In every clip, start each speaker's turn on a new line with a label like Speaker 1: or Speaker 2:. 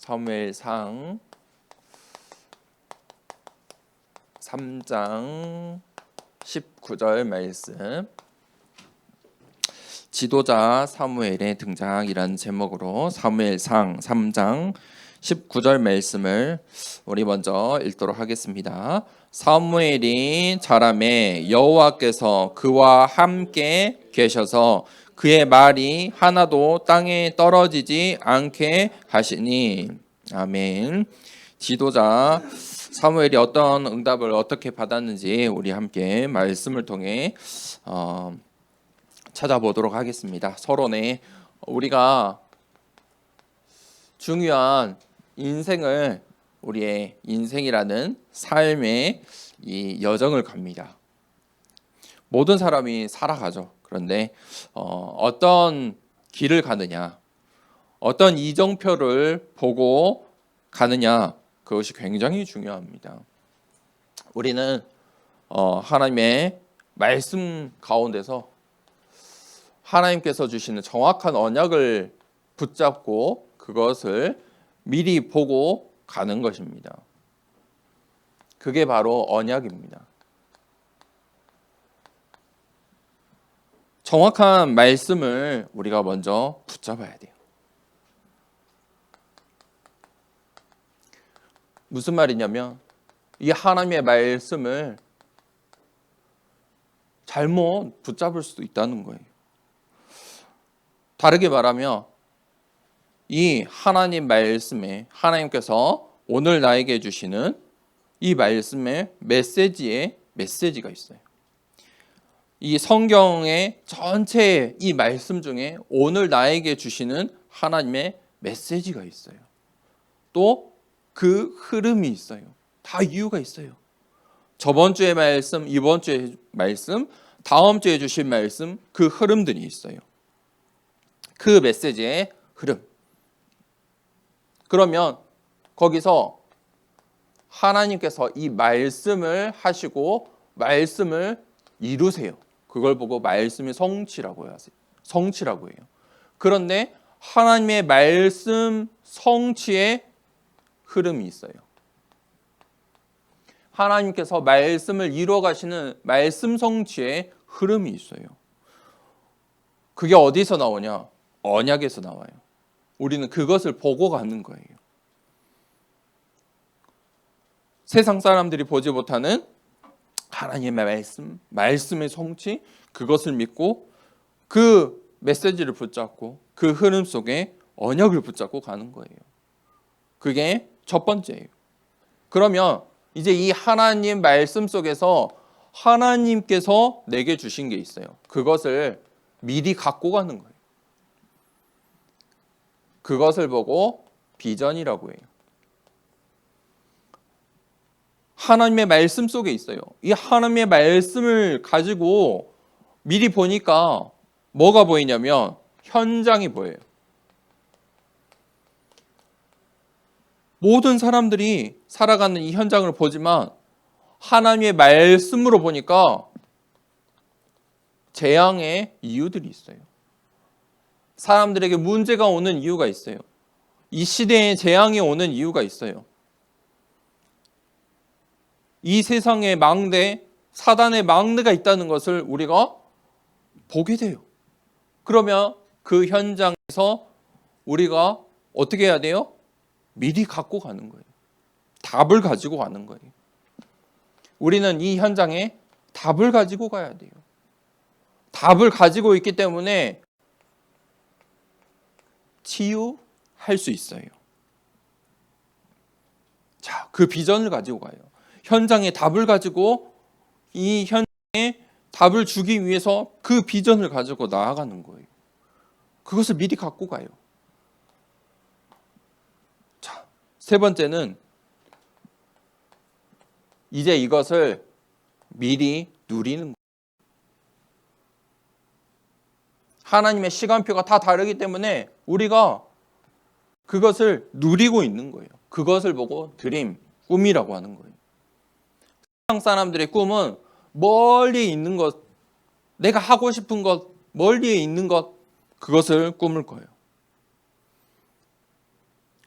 Speaker 1: 사무엘상 3장 19절 말씀. 지도자 사무엘의 등장이라는 제목으로 사무엘상 3장 19절 말씀을 우리 먼저 읽도록 하겠습니다. 사무엘이 자라매 여호와께서 그와 함께 계셔서 그의 말이 하나도 땅에 떨어지지 않게 하시니. 아멘. 지도자 사무엘이 어떤 응답을 어떻게 받았는지 우리 함께 말씀을 통해 찾아보도록 하겠습니다. 서론에 우리가 중요한 인생을, 우리의 인생이라는 삶의 이 여정을 갑니다. 모든 사람이 살아가죠. 그런데 어떤 길을 가느냐, 어떤 이정표를 보고 가느냐, 그것이 굉장히 중요합니다. 우리는 하나님의 말씀 가운데서 하나님께서 주시는 정확한 언약을 붙잡고 그것을 미리 보고 가는 것입니다. 그게 바로 언약입니다. 정확한 말씀을 우리가 먼저 붙잡아야 돼요. 무슨 말이냐면 이 하나님의 말씀을 잘못 붙잡을 수도 있다는 거예요. 다르게 말하면 이 하나님 말씀에 하나님께서 오늘 나에게 주시는 이 말씀의 메시지에 메시지가 있어요. 이 성경의 전체 이 말씀 중에 오늘 나에게 주시는 하나님의 메시지가 있어요. 또 그 흐름이 있어요. 다 이유가 있어요. 저번 주의 말씀, 이번 주의 말씀, 다음 주에 주신 말씀, 그 흐름들이 있어요. 그 메시지의 흐름. 그러면 거기서 하나님께서 이 말씀을 하시고 말씀을 이루세요. 그걸 보고 말씀이 성취라고 하세요. 성취라고 해요. 그런데 하나님의 말씀 성취의 흐름이 있어요. 하나님께서 말씀을 이루어 가시는 말씀 성취의 흐름이 있어요. 그게 어디서 나오냐? 언약에서 나와요. 우리는 그것을 보고 가는 거예요. 세상 사람들이 보지 못하는 하나님의 말씀, 말씀의 성취, 그것을 믿고 그 메시지를 붙잡고 그 흐름 속에 언약을 붙잡고 가는 거예요. 그게 첫 번째예요. 그러면 이제 이 하나님 말씀 속에서 하나님께서 내게 주신 게 있어요. 그것을 미리 갖고 가는 거예요. 그것을 보고 비전이라고 해요. 하나님의 말씀 속에 있어요. 이 하나님의 말씀을 가지고 미리 보니까 뭐가 보이냐면 현장이 보여요. 모든 사람들이 살아가는 이 현장을 보지만 하나님의 말씀으로 보니까 재앙의 이유들이 있어요. 사람들에게 문제가 오는 이유가 있어요. 이 시대에 재앙이 오는 이유가 있어요. 이 세상에 망대, 사단의 망대가 있다는 것을 우리가 보게 돼요. 그러면 그 현장에서 우리가 어떻게 해야 돼요? 미리 갖고 가는 거예요. 답을 가지고 가는 거예요. 우리는 이 현장에 답을 가지고 가야 돼요. 답을 가지고 있기 때문에 치유할 수 있어요. 자, 그 비전을 가지고 가요. 현장에 답을 가지고 이 현장에 답을 주기 위해서 그 비전을 가지고 나아가는 거예요. 그것을 미리 갖고 가요. 자, 세 번째는 이제 이것을 미리 누리는 거예요. 하나님의 시간표가 다 다르기 때문에 우리가 그것을 누리고 있는 거예요. 그것을 보고 드림, 꿈이라고 하는 거예요. 세상 사람들의 꿈은 멀리 있는 것, 내가 하고 싶은 것, 멀리에 있는 것, 그것을 꿈을 거예요.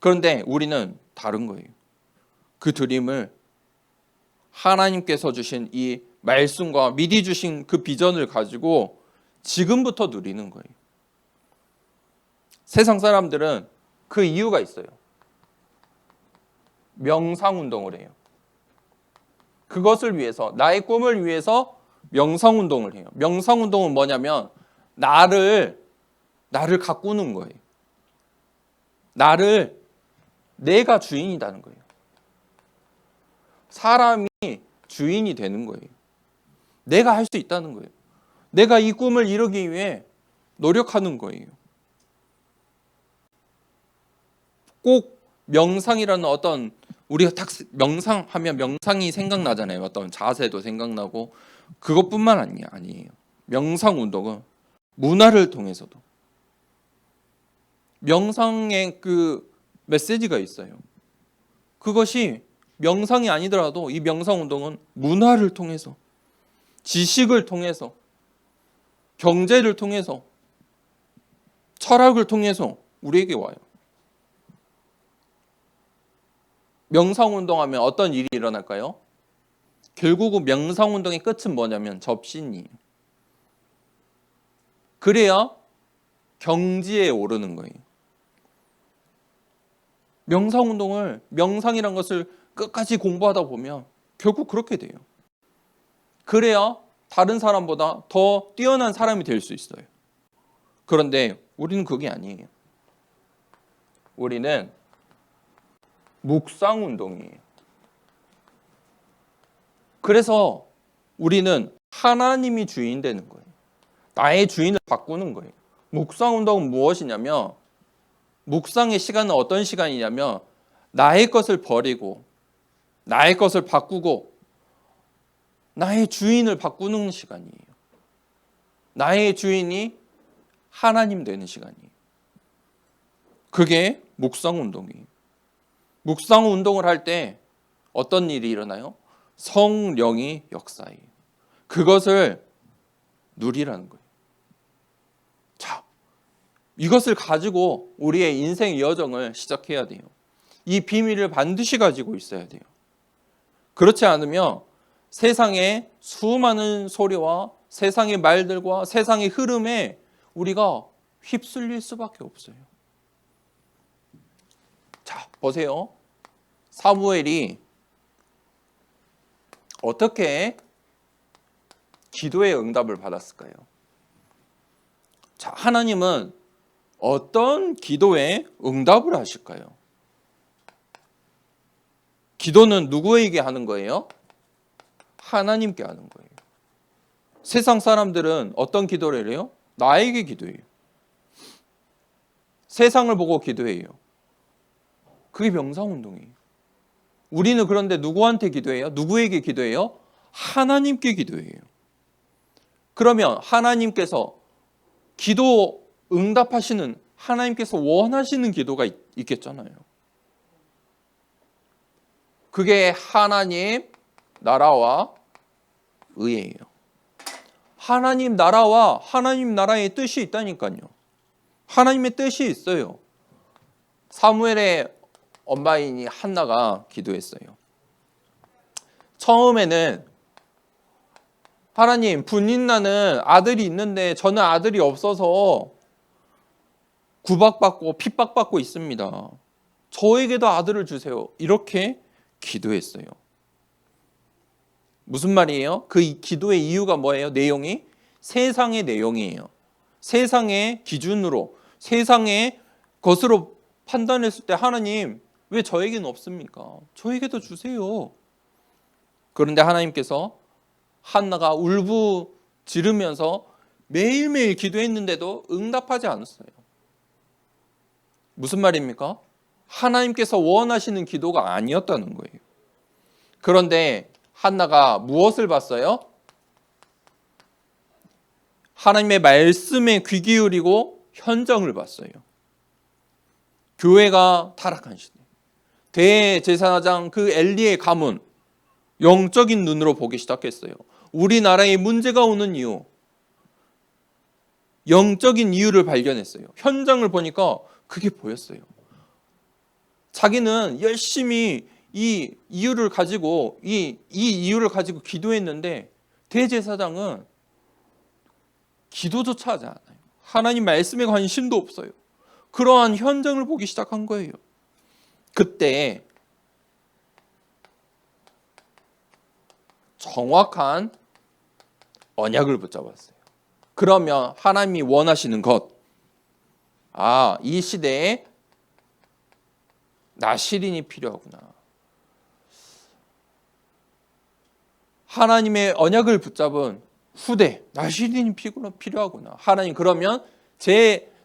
Speaker 1: 그런데 우리는 다른 거예요. 그 드림을 하나님께서 주신 이 말씀과 미리 주신 그 비전을 가지고 지금부터 누리는 거예요. 세상 사람들은 그 이유가 있어요. 명상운동을 해요. 그것을 위해서, 나의 꿈을 위해서 명상운동을 해요. 명상운동은 뭐냐면 나를 가꾸는 거예요. 내가 주인이라는 거예요. 사람이 주인이 되는 거예요. 내가 할 수 있다는 거예요. 내가 이 꿈을 이루기 위해 노력하는 거예요. 꼭 명상이라는 어떤, 우리가 딱 명상하면 명상이 생각나잖아요. 어떤 자세도 생각나고, 그것뿐만 아니에요. 명상 운동은 문화를 통해서도 명상의 그 메시지가 있어요. 그것이 명상이 아니더라도 이 명상 운동은 문화를 통해서, 지식을 통해서, 경제를 통해서, 철학을 통해서 우리에게 와요. 명상운동하면 어떤 일이 일어날까요? 결국은 명상운동의 끝은 뭐냐면 접신이에요. 그래야 경지에 오르는 거예요. 명상운동을, 명상이란 것을 끝까지 공부하다 보면 결국 그렇게 돼요. 그래야 다른 사람보다 더 뛰어난 사람이 될 수 있어요. 그런데 우리는 그게 아니에요. 우리는 묵상운동이에요. 그래서 우리는 하나님이 주인 되는 거예요. 나의 주인을 바꾸는 거예요. 묵상운동은 무엇이냐면, 묵상의 시간은 어떤 시간이냐면 나의 것을 버리고 나의 것을 바꾸고 나의 주인을 바꾸는 시간이에요. 나의 주인이 하나님 되는 시간이에요. 그게 묵상운동이에요. 묵상운동을 할 때 어떤 일이 일어나요? 성령이 역사해요. 그것을 누리라는 거예요. 자, 이것을 가지고 우리의 인생의 여정을 시작해야 돼요. 이 비밀을 반드시 가지고 있어야 돼요. 그렇지 않으면 세상의 수많은 소리와 세상의 말들과 세상의 흐름에 우리가 휩쓸릴 수밖에 없어요. 자, 보세요. 사무엘이 어떻게 기도의 응답을 받았을까요? 자, 하나님은 어떤 기도에 응답을 하실까요? 기도는 누구에게 하는 거예요? 하나님께 하는 거예요. 세상 사람들은 어떤 기도를 해요? 나에게 기도해요. 세상을 보고 기도해요. 그게 명상운동이에요. 우리는 그런데 누구한테 기도해요? 누구에게 기도해요? 하나님께 기도해요. 그러면 하나님께서 기도 응답하시는, 하나님께서 원하시는 기도가 있겠잖아요. 그게 하나님 나라와 의예요. 하나님 나라와 하나님 나라의 뜻이 있다니까요. 하나님의 뜻이 있어요. 사무엘의 엄마인 한나가 기도했어요. 처음에는 하나님, 분인나는 아들이 있는데 저는 아들이 없어서 구박받고 핍박받고 있습니다. 저에게도 아들을 주세요. 이렇게 기도했어요. 무슨 말이에요? 그 기도의 이유가 뭐예요? 내용이 세상의 내용이에요. 세상의 기준으로, 세상의 것으로 판단했을 때 하나님, 왜 저에게는 없습니까? 저에게도 주세요. 그런데 하나님께서 한나가 울부짖으면서 매일매일 기도했는데도 응답하지 않았어요. 무슨 말입니까? 하나님께서 원하시는 기도가 아니었다는 거예요. 그런데 한나가 무엇을 봤어요? 하나님의 말씀에 귀 기울이고 현장을 봤어요. 교회가 타락한 시대, 대제사장 그 엘리의 가문, 영적인 눈으로 보기 시작했어요. 우리나라에 문제가 오는 이유, 영적인 이유를 발견했어요. 현장을 보니까 그게 보였어요. 자기는 열심히 이 이유를 가지고 이 이유를 가지고 기도했는데 대제사장은 기도조차 하지 않아요. 하나님 말씀에 관심도 없어요. 그러한 현장을 보기 시작한 거예요. 그때 정확한 언약을 붙잡았어요. 그러면 하나님이 원하시는 것, 이 시대에 나시린이 필요하구나. 하나님의 언약을 붙잡은 후대, 나시린이 필요하구나. 하나님 그러면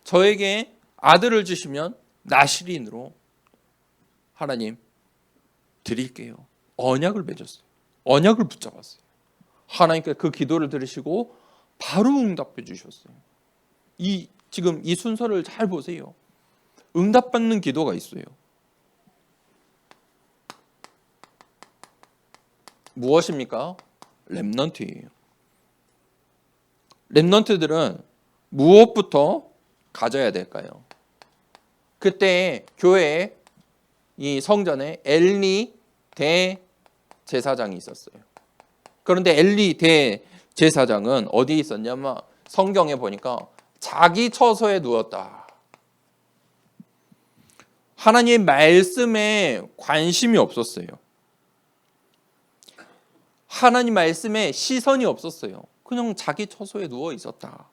Speaker 1: 저에게 아들을 주시면 나시린으로 하나님 드릴게요. 언약을 맺었어요. 언약을 붙잡았어요. 하나님께 그 기도를 들으시고 바로 응답해 주셨어요. 지금 이 순서를 잘 보세요. 응답받는 기도가 있어요. 무엇입니까? 렘넌트예요. 렘넌트들은 무엇부터 가져야 될까요? 그때 교회에 이 성전에 엘리 대제사장이 있었어요. 그런데 엘리 대제사장은 어디에 있었냐면 성경에 보니까 자기 처소에 누웠다. 하나님의 말씀에 관심이 없었어요. 하나님 말씀에 시선이 없었어요. 그냥 자기 처소에 누워 있었다.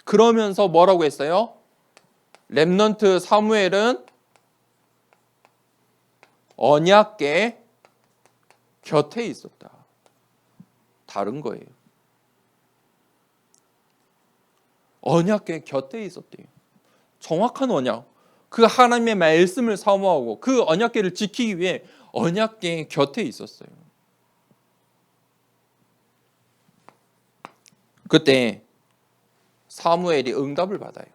Speaker 1: 그러면서 뭐라고 했어요? 렘넌트 사무엘은 언약궤 곁에 있었다. 다른 거예요. 언약궤 곁에 있었대요. 정확한 언약. 그 하나님의 말씀을 사모하고 그 언약궤를 지키기 위해 언약궤 곁에 있었어요. 그때 사무엘이 응답을 받아요.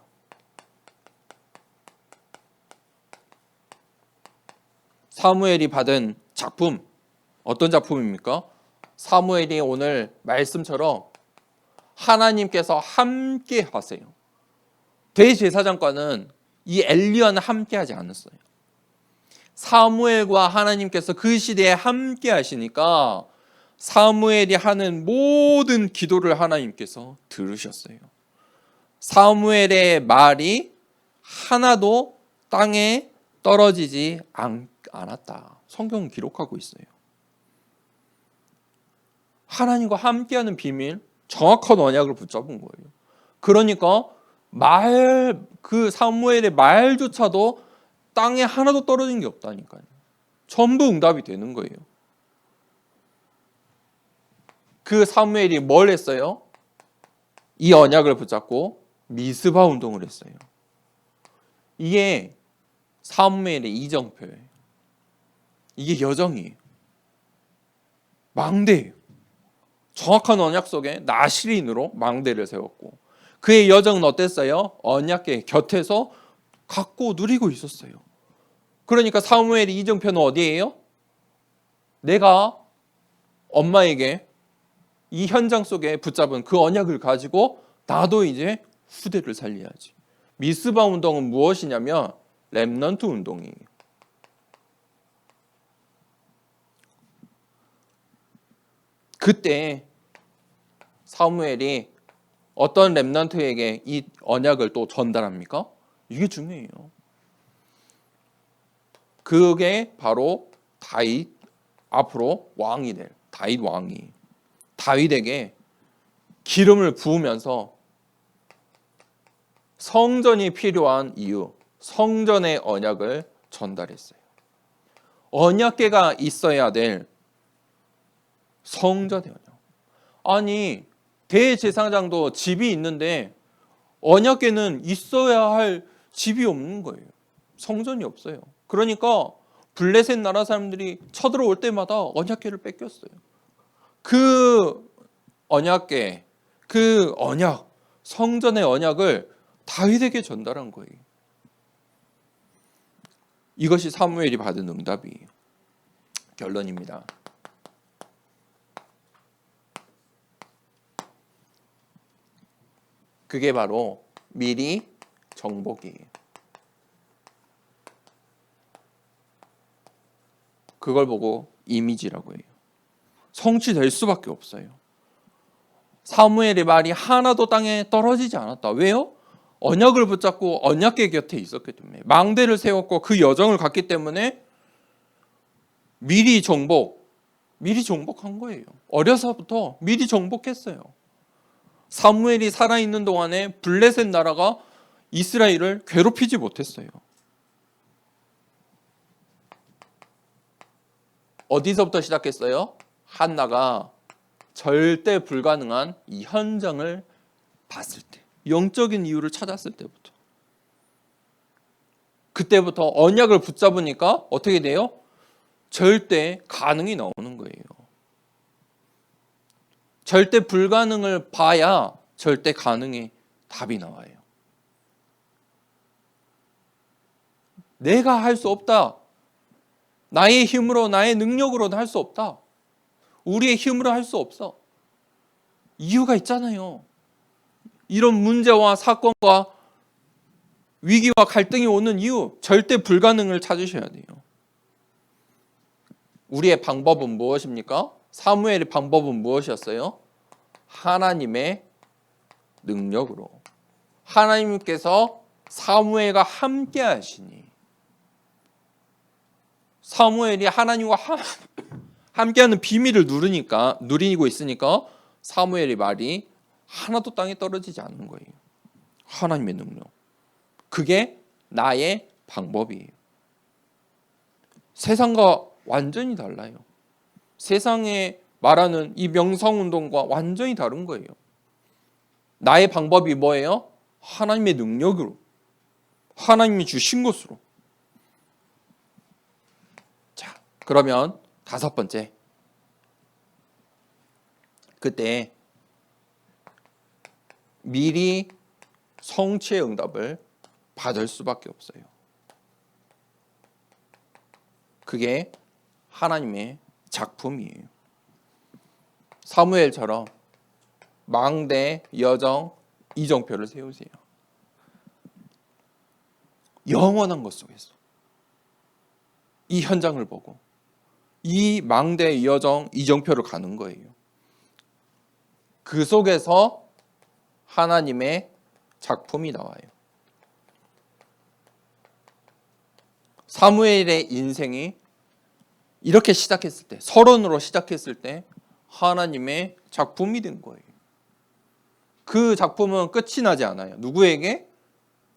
Speaker 1: 사무엘이 받은 작품, 어떤 작품입니까? 사무엘이 오늘 말씀처럼 하나님께서 함께 하세요. 대제사장과는 이 엘리야는 함께 하지 않았어요. 사무엘과 하나님께서 그 시대에 함께 하시니까 사무엘이 하는 모든 기도를 하나님께서 들으셨어요. 사무엘의 말이 하나도 땅에 떨어지지 않았다. 성경은 기록하고 있어요. 하나님과 함께하는 비밀, 정확한 언약을 붙잡은 거예요. 그러니까 그 사무엘의 말조차도 땅에 하나도 떨어진 게 없다니까요. 전부 응답이 되는 거예요. 그 사무엘이 뭘 했어요? 이 언약을 붙잡고 미스바 운동을 했어요. 이게 사무엘의 이정표예요. 이게 여정이에요. 망대예요. 정확한 언약 속에 나시린으로 망대를 세웠고 그의 여정은 어땠어요? 언약궤 곁에서 갖고 누리고 있었어요. 그러니까 사무엘의 이정표는 어디예요? 내가 엄마에게 이 현장 속에 붙잡은 그 언약을 가지고 나도 이제 후대를 살려야지. 미스바 운동은 무엇이냐면 렘넌트 운동이에요. 그때 사무엘이 어떤 렘넌트에게 이 언약을 또 전달합니까? 이게 중요해요. 그게 바로 다윗, 앞으로 왕이 될 다윗 왕이 다윗에게 기름을 부으면서 성전이 필요한 이유, 성전의 언약을 전달했어요. 언약궤가 있어야 될 성전의 언약. 아니 대제사장도 집이 있는데 언약궤는 있어야 할 집이 없는 거예요. 성전이 없어요. 그러니까 블레셋 나라 사람들이 쳐들어올 때마다 언약궤를 뺏겼어요. 그 언약궤, 그 언약, 성전의 언약을 다윗에게 전달한 거예요. 이것이 사무엘이 받은 응답이에요. 결론입니다. 그게 바로 미리 정복이에요. 그걸 보고 이미지라고 해요. 성취될 수밖에 없어요. 사무엘의 말이 하나도 땅에 떨어지지 않았다. 왜요? 언약을 붙잡고 언약궤 곁에 있었기 때문에, 망대를 세웠고 그 여정을 갔기 때문에 미리 정복한 거예요. 어려서부터 미리 정복했어요. 사무엘이 살아있는 동안에 블레셋 나라가 이스라엘을 괴롭히지 못했어요. 어디서부터 시작했어요? 한나가 절대 불가능한 이 현장을 봤을 때, 영적인 이유를 찾았을 때부터, 그때부터 언약을 붙잡으니까 어떻게 돼요? 절대 가능이 나오는 거예요. 절대 불가능을 봐야 절대 가능의 답이 나와요. 내가 할 수 없다. 나의 힘으로, 나의 능력으로는 할 수 없다. 우리의 힘으로 할 수 없어. 이유가 있잖아요. 이런 문제와 사건과 위기와 갈등이 오는 이유, 절대 불가능을 찾으셔야 돼요. 우리의 방법은 무엇입니까? 사무엘의 방법은 무엇이었어요? 하나님의 능력으로. 하나님께서 사무엘과 함께 하시니, 사무엘이 하나님과 함께하는 비밀을 누리고 있으니까 사무엘의 말이 하나도 땅에 떨어지지 않는 거예요. 하나님의 능력. 그게 나의 방법이에요. 세상과 완전히 달라요. 세상에 말하는 이 명성운동과 완전히 다른 거예요. 나의 방법이 뭐예요? 하나님의 능력으로, 하나님이 주신 것으로. 자, 그러면 5번째, 그때 미리 성취의 응답을 받을 수밖에 없어요. 그게 하나님의 작품이에요. 사무엘처럼 망대, 여정, 이정표를 세우세요. 영원한 것 속에서 이 현장을 보고 이 망대, 여정, 이정표를 가는 거예요. 그 속에서 하나님의 작품이 나와요. 사무엘의 인생이 이렇게 시작했을 때, 서론으로 시작했을 때 하나님의 작품이 된 거예요. 그 작품은 끝이 나지 않아요. 누구에게?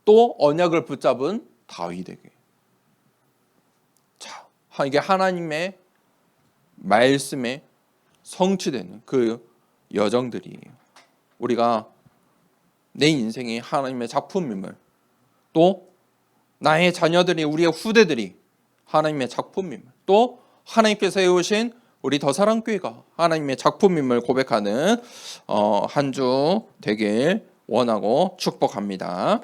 Speaker 1: 또 언약을 붙잡은 다윗에게. 자, 이게 하나님의 말씀에 성취되는 그 여정들이에요. 우리가 내 인생이 하나님의 작품임을, 또 나의 자녀들이, 우리의 후대들이 하나님의 작품임을, 또 하나님께서 세우신 우리 더사랑교회가 하나님의 작품임을 고백하는 한 주 되길 원하고 축복합니다.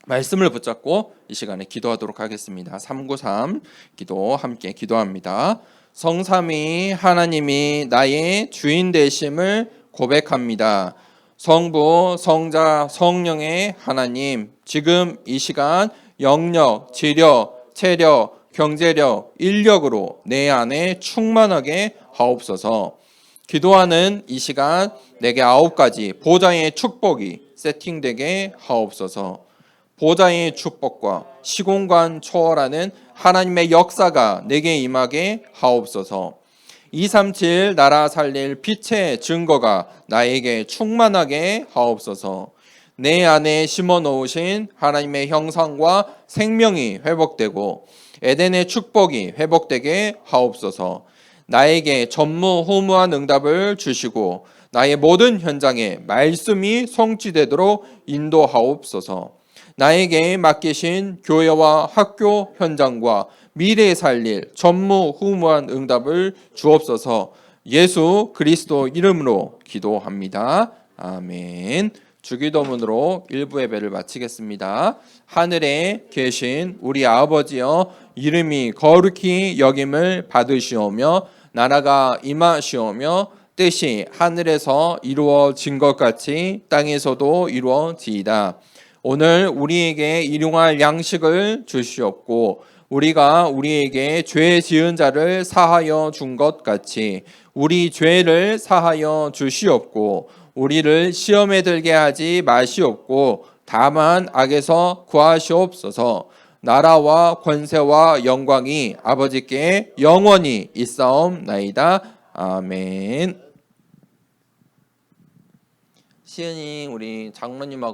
Speaker 1: 말씀을 붙잡고 이 시간에 기도하도록 하겠습니다. 393 기도 함께 기도합니다. 성삼위 하나님이 나의 주인 되심을 고백합니다. 성부, 성자, 성령의 하나님, 지금 이 시간 영력, 지력, 체력, 경제력, 인력으로 내 안에 충만하게 하옵소서. 기도하는 이 시간 내게 9가지 보좌의 축복이 세팅되게 하옵소서. 보좌의 축복과 시공간 초월하는 하나님의 역사가 내게 임하게 하옵소서. 237 나라 살릴 빛의 증거가 나에게 충만하게 하옵소서. 내 안에 심어 놓으신 하나님의 형상과 생명이 회복되고 에덴의 축복이 회복되게 하옵소서. 나에게 전무후무한 응답을 주시고 나의 모든 현장에 말씀이 성취되도록 인도하옵소서. 나에게 맡기신 교회와 학교 현장과 미래에 살릴 전무후무한 응답을 주옵소서. 예수 그리스도 이름으로 기도합니다. 아멘. 주기도문으로 1부 예배를 마치겠습니다. 하늘에 계신 우리 아버지여, 이름이 거룩히 여김을 받으시오며 나라가 임하시오며 뜻이 하늘에서 이루어진 것 같이 땅에서도 이루어지이다. 오늘 우리에게 일용할 양식을 주시옵고 우리가 우리에게 죄 지은 자를 사하여 준 것 같이 우리 죄를 사하여 주시옵고 우리를 시험에 들게 하지 마시옵고 다만 악에서 구하시옵소서. 나라와 권세와 영광이 아버지께 영원히 있사옵나이다. 아멘. 시은이 우리 장로님하고